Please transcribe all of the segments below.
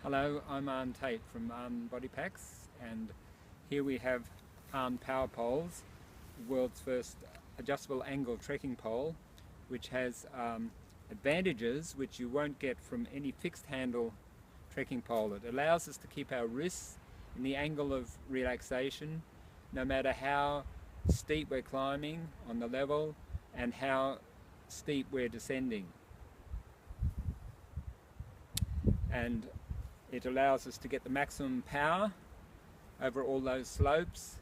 Hello, I'm Aarn from Aarn Body Packs, and here we have Aarn PowerPoles, the world's first adjustable angle trekking pole, which has advantages which you won't get from any fixed handle trekking pole. It allows us to keep our wrists in the angle of relaxation, no matter how steep we're climbing on the level and how steep we're descending. And it allows us to get the maximum power over all those slopes,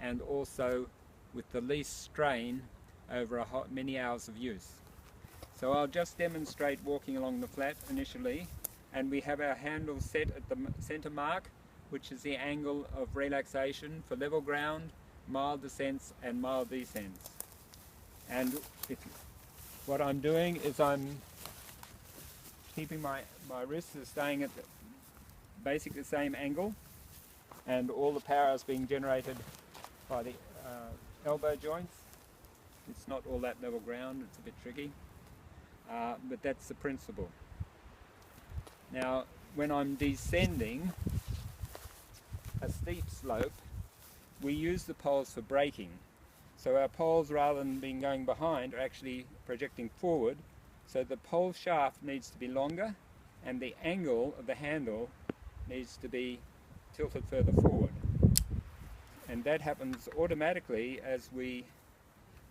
and also with the least strain over many hours of use. So I'll just demonstrate walking along the flat initially, and we have our handle set at the center mark, which is the angle of relaxation for level ground, mild descents and mild descents. And what I'm doing is I'm keeping my wrists are staying at basically the same angle, and all the power is being generated by the elbow joints. It's not all that level ground, it's a bit tricky, but that's the principle. Now when I'm descending a steep slope, we use the poles for braking. So our poles, rather than being going behind, are actually projecting forward, so the pole shaft needs to be longer and the angle of the handle needs to be tilted further forward. And that happens automatically. As we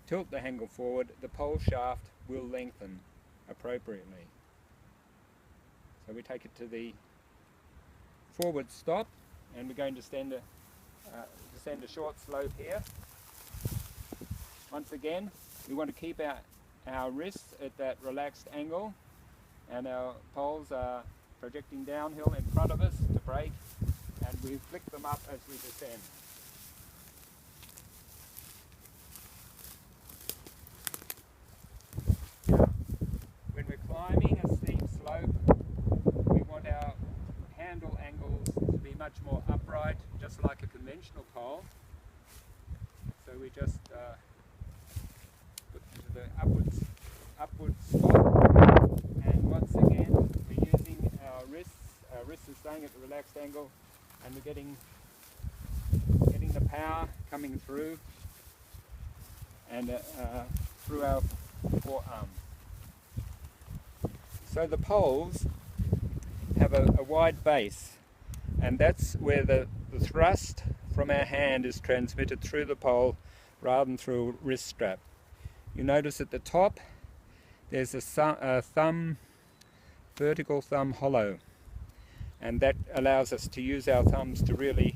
tilt the handle forward, the pole shaft will lengthen appropriately. So we take it to the forward stop, and we're going to descend a short slope here. Once again, we want to keep our wrists at that relaxed angle, and our poles are projecting downhill in front of us to brake, and we flick them up as we descend. Now, when we're climbing a steep slope, we want our handle angles to be much more upright, just like a conventional pole. So we just put into the upwards spot, and once again we're using our wrists. Our wrists are staying at the relaxed angle, and we're getting the power coming through and through our forearm. So the poles have a wide base, and that's where the thrust from our hand is transmitted through the pole rather than through a wrist strap. You notice at the top there's a vertical thumb hollow, and that allows us to use our thumbs to really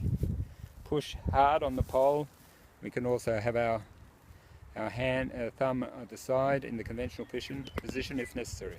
push hard on the pole. We can also have our thumb at the side in the conventional position if necessary.